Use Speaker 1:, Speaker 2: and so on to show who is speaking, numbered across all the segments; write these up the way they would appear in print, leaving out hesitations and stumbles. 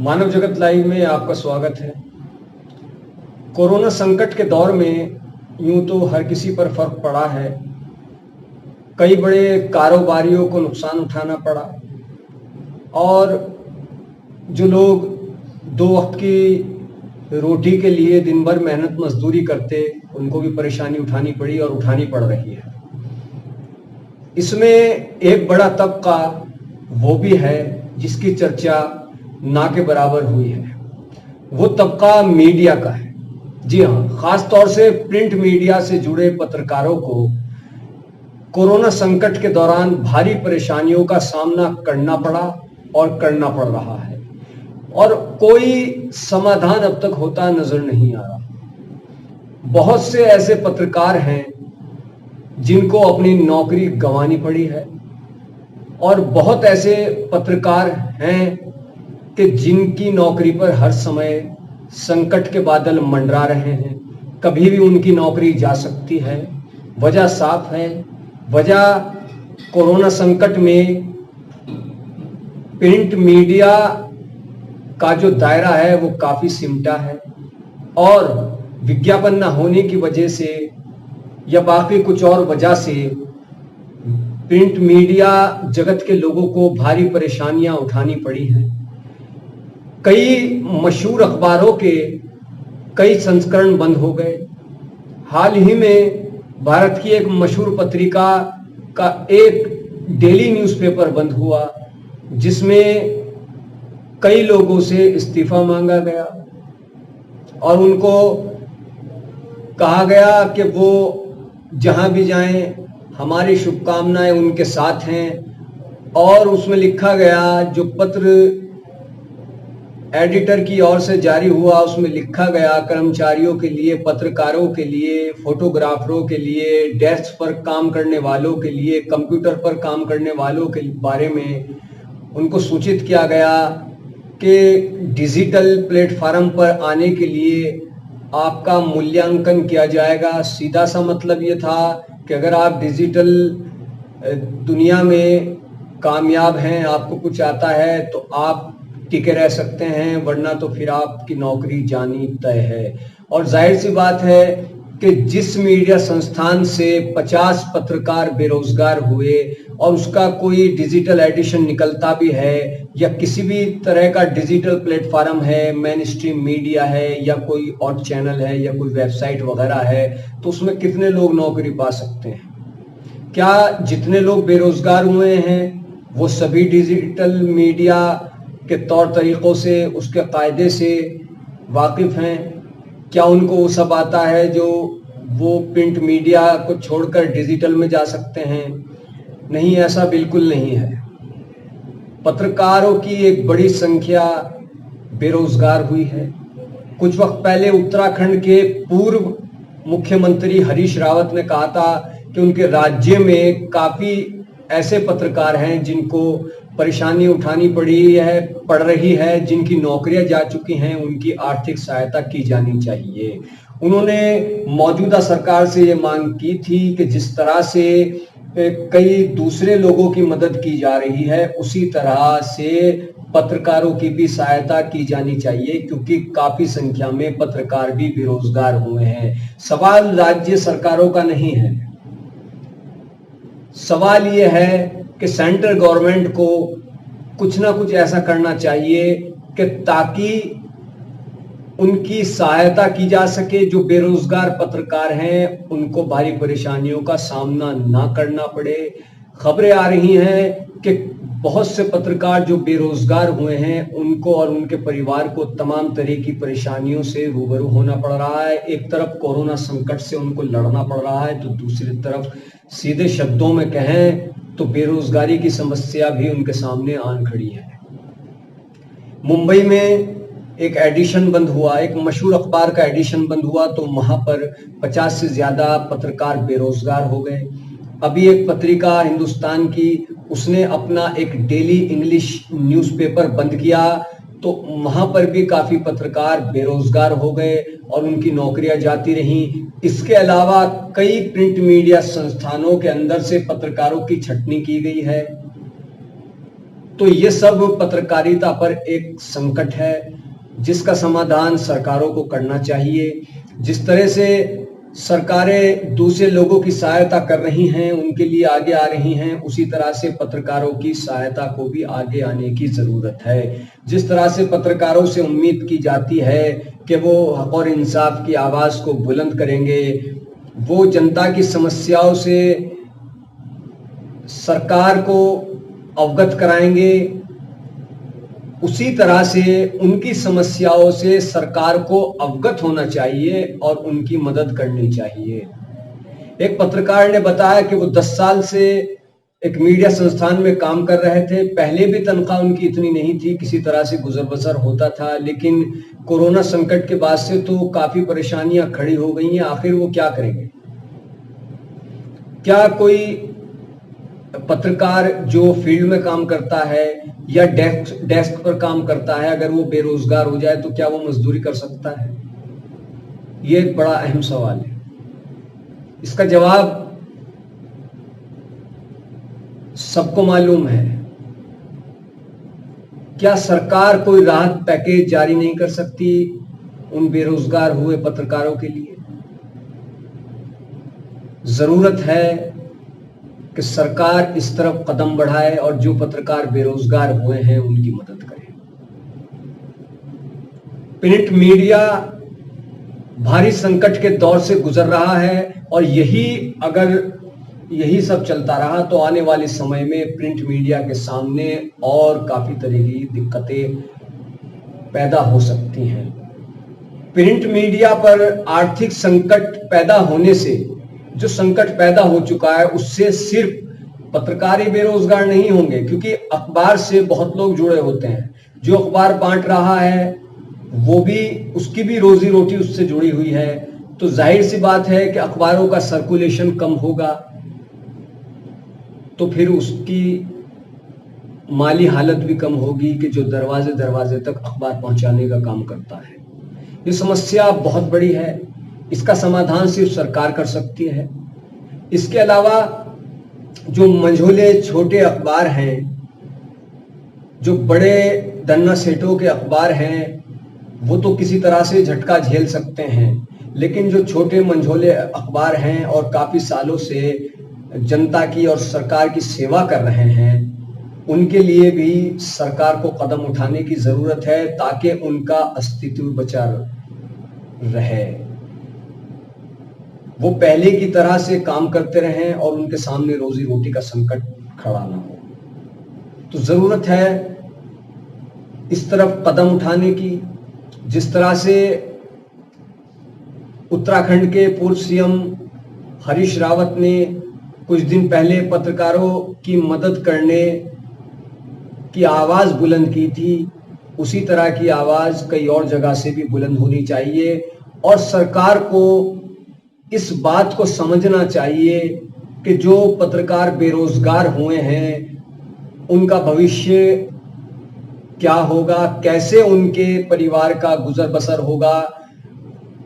Speaker 1: मानव जगत लाइव में आपका स्वागत है। कोरोना संकट के दौर में यूं तो हर किसी पर फर्क पड़ा है। कई बड़े कारोबारियों को नुकसान उठाना पड़ा और जो लोग दो वक्त की रोटी के लिए दिन भर मेहनत मजदूरी करते उनको भी परेशानी उठानी पड़ी और उठानी पड़ रही है। इसमें एक बड़ा तबका वो भी है जिसकी चर्चा ना के बराबर हुई है। वो तबका मीडिया का है। जी हाँ, खास तौर से प्रिंट मीडिया से जुड़े पत्रकारों को कोरोना संकट के दौरान भारी परेशानियों का सामना करना पड़ा और करना पड़ रहा है और कोई समाधान अब तक होता नजर नहीं आ रहा। बहुत से ऐसे पत्रकार हैं जिनको अपनी नौकरी गंवानी पड़ी है और बहुत ऐसे पत्रकार हैं कि जिनकी नौकरी पर हर समय संकट के बादल मंडरा रहे हैं। कभी भी उनकी नौकरी जा सकती है। वजह साफ है, वजह कोरोना संकट में प्रिंट मीडिया का जो दायरा है वो काफी सिमटा है और विज्ञापन न होने की वजह से या बाकी कुछ और वजह से प्रिंट मीडिया जगत के लोगों को भारी परेशानियां उठानी पड़ी हैं। कई मशहूर अखबारों के कई संस्करण बंद हो गए। हाल ही में भारत की एक मशहूर पत्रिका का एक डेली न्यूज़पेपर बंद हुआ जिसमें कई लोगों से इस्तीफा मांगा गया और उनको कहा गया कि वो जहां भी जाएं हमारी शुभकामनाएं उनके साथ हैं। और उसमें लिखा गया, जो पत्र एडिटर की ओर से जारी हुआ उसमें लिखा गया, कर्मचारियों के लिए, पत्रकारों के लिए, फोटोग्राफरों के लिए, डेस्क पर काम करने वालों के लिए, कंप्यूटर पर काम करने वालों के बारे में उनको सूचित किया गया कि डिजिटल प्लेटफॉर्म पर आने के लिए आपका मूल्यांकन किया जाएगा। सीधा सा मतलब ये था कि अगर आप डिजिटल दुनिया में कामयाब हैं, आपको कुछ आता है तो आप टिके रह सकते हैं, वरना तो फिर आपकी नौकरी जानी तय है। और जाहिर सी बात है कि जिस मीडिया संस्थान से 50 पत्रकार बेरोजगार हुए और उसका कोई डिजिटल एडिशन निकलता भी है या किसी भी तरह का डिजिटल प्लेटफॉर्म है, मेन स्ट्रीम मीडिया है या कोई और चैनल है या कोई वेबसाइट वगैरह है, तो उसमें कितने लोग नौकरी पा सकते हैं? क्या जितने लोग बेरोजगार हुए हैं वो सभी डिजिटल मीडिया के तौर तरीकों से, उसके कायदे से वाकिफ हैं? क्या उनको वो सब आता है जो वो प्रिंट मीडिया को छोड़कर डिजिटल में जा सकते हैं? नहीं, ऐसा बिल्कुल नहीं है। पत्रकारों की एक बड़ी संख्या बेरोजगार हुई है। कुछ वक्त पहले उत्तराखंड के पूर्व मुख्यमंत्री हरीश रावत ने कहा था कि उनके राज्य में काफी ऐसे पत्रकार हैं जिनको परेशानी उठानी पड़ रही है, जिनकी नौकरियां जा चुकी हैं, उनकी आर्थिक सहायता की जानी चाहिए। उन्होंने मौजूदा सरकार से ये मांग की थी कि जिस तरह से कई दूसरे लोगों की मदद की जा रही है उसी तरह से पत्रकारों की भी सहायता की जानी चाहिए, क्योंकि काफी संख्या में पत्रकार भी बेरोजगार हुए हैं। सवाल राज्य सरकारों का नहीं है, सवाल यह है कि सेंट्रल गवर्नमेंट को कुछ ना कुछ ऐसा करना चाहिए कि ताकि उनकी सहायता की जा सके। जो बेरोजगार पत्रकार हैं उनको भारी परेशानियों का सामना ना करना पड़े। खबरें आ रही हैं कि बहुत से पत्रकार जो बेरोजगार हुए हैं उनको और उनके परिवार को तमाम तरह की परेशानियों से रूबरू होना पड़ रहा है। एक तरफ कोरोना संकट से उनको लड़ना पड़ रहा है तो दूसरी तरफ सीधे शब्दों में कहें तो बेरोजगारी की समस्या भी उनके सामने आन खड़ी है। मुंबई में एक एडिशन बंद हुआ, एक मशहूर अखबार का एडिशन बंद हुआ तो वहां पर 50 से ज्यादा पत्रकार बेरोजगार हो गए। अभी एक पत्रिका हिंदुस्तान की, उसने अपना एक डेली इंग्लिश न्यूज़पेपर बंद किया तो वहां पर भी काफी पत्रकार बेरोजगार हो गए और उनकी नौकरियां जाती रहीं। इसके अलावा कई प्रिंट मीडिया संस्थानों के अंदर से पत्रकारों की छटनी की गई है। तो ये सब पत्रकारिता पर एक संकट है जिसका समाधान सरकारों को करना चाहिए। जिस तरह से सरकारें दूसरे लोगों की सहायता कर रही हैं, उनके लिए आगे आ रही हैं, उसी तरह से पत्रकारों की सहायता को भी आगे आने की जरूरत है। जिस तरह से पत्रकारों से उम्मीद की जाती है कि वो हक और इंसाफ की आवाज को बुलंद करेंगे, वो जनता की समस्याओं से सरकार को अवगत कराएंगे, उसी तरह से उनकी समस्याओं से सरकार को अवगत होना चाहिए और उनकी मदद करनी चाहिए। एक पत्रकार ने बताया कि वो 10 साल से एक मीडिया संस्थान में काम कर रहे थे। पहले भी तनख्वाह उनकी इतनी नहीं थी, किसी तरह से गुजर बसर होता था, लेकिन कोरोना संकट के बाद से तो काफी परेशानियां खड़ी हो गई हैं। आखिर वो क्या करेंगे? क्या कोई पत्रकार जो फील्ड में काम करता है या डेस्क पर काम करता है, अगर वो बेरोजगार हो जाए तो क्या वो मजदूरी कर सकता है? ये एक बड़ा अहम सवाल है। इसका जवाब सबको मालूम है। क्या सरकार कोई राहत पैकेज जारी नहीं कर सकती उन बेरोजगार हुए पत्रकारों के लिए? जरूरत है कि सरकार इस तरफ कदम बढ़ाए और जो पत्रकार बेरोजगार हुए हैं उनकी मदद करे। प्रिंट मीडिया भारी संकट के दौर से गुजर रहा है और यही सब चलता रहा तो आने वाले समय में प्रिंट मीडिया के सामने और काफी तरह की दिक्कतें पैदा हो सकती हैं। प्रिंट मीडिया पर आर्थिक संकट पैदा होने से, जो संकट पैदा हो चुका है, उससे सिर्फ पत्रकार ही बेरोजगार नहीं होंगे, क्योंकि अखबार से बहुत लोग जुड़े होते हैं। जो अखबार बांट रहा है वो भी, उसकी भी रोजी रोटी उससे जुड़ी हुई है, तो जाहिर सी बात है कि अखबारों का सर्कुलेशन कम होगा, तो फिर उसकी माली हालत भी कम होगी कि जो दरवाजे दरवाजे तक अखबार पहुंचाने का काम करता है। ये समस्या बहुत बड़ी है, इसका समाधान सिर्फ सरकार कर सकती है। इसके अलावा जो मंझोले छोटे अखबार हैं, जो बड़े दन्ना सेठों के अखबार हैं, वो तो किसी तरह से झटका झेल सकते हैं, लेकिन जो छोटे मंझोले अखबार हैं और काफी सालों से जनता की और सरकार की सेवा कर रहे हैं, उनके लिए भी सरकार को कदम उठाने की जरूरत है ताकि उनका अस्तित्व बचा रहे, वो पहले की तरह से काम करते रहें और उनके सामने रोजी रोटी का संकट खड़ा ना हो। तो जरूरत है इस तरफ कदम उठाने की। जिस तरह से उत्तराखंड के पूर्व सीएम हरीश रावत ने कुछ दिन पहले पत्रकारों की मदद करने की आवाज बुलंद की थी, उसी तरह की आवाज कई और जगह से भी बुलंद होनी चाहिए और सरकार को इस बात को समझना चाहिए कि जो पत्रकार बेरोजगार हुए हैं उनका भविष्य क्या होगा, कैसे उनके परिवार का गुजर बसर होगा,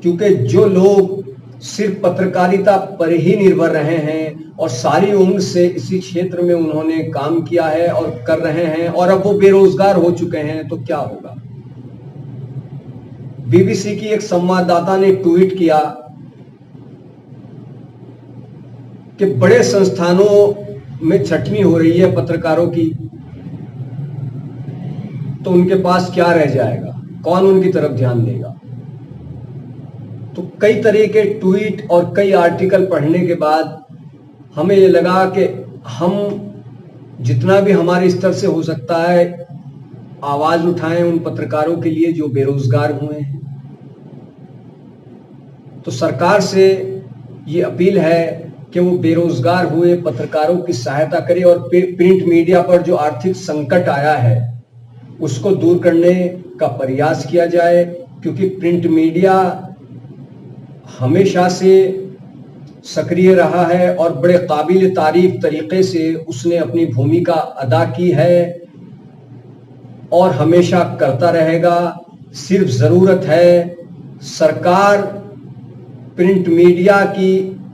Speaker 1: क्योंकि जो लोग सिर्फ पत्रकारिता पर ही निर्भर रहे हैं और सारी उम्र से इसी क्षेत्र में उन्होंने काम किया है और कर रहे हैं और अब वो बेरोजगार हो चुके हैं, तो क्या होगा। बीबीसी की एक संवाददाता ने ट्वीट किया कि बड़े संस्थानों में छटनी हो रही है पत्रकारों की, तो उनके पास क्या रह जाएगा, कौन उनकी तरफ ध्यान देगा। तो कई तरह के ट्वीट और कई आर्टिकल पढ़ने के बाद हमें ये लगा कि हम जितना भी हमारे स्तर से हो सकता है आवाज उठाएं उन पत्रकारों के लिए जो बेरोजगार हुए हैं। तो सरकार से ये अपील है कि वो बेरोजगार हुए पत्रकारों की सहायता करे और प्रिंट मीडिया पर जो आर्थिक संकट आया है उसको दूर करने का प्रयास किया जाए, क्योंकि प्रिंट मीडिया हमेशा से सक्रिय रहा है और बड़े काबिल तारीफ तरीके से उसने अपनी भूमिका अदा की है और हमेशा करता रहेगा। सिर्फ जरूरत है सरकार प्रिंट मीडिया की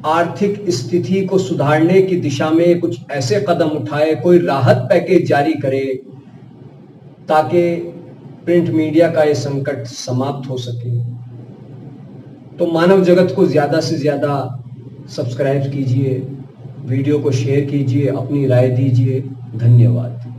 Speaker 1: आर्थिक स्थिति को सुधारने की दिशा में कुछ ऐसे कदम उठाए, कोई राहत पैकेज जारी करे ताकि प्रिंट मीडिया का ये संकट समाप्त हो सके। तो मानव जगत को ज़्यादा से ज़्यादा सब्सक्राइब कीजिए, वीडियो को शेयर कीजिए, अपनी राय दीजिए। धन्यवाद।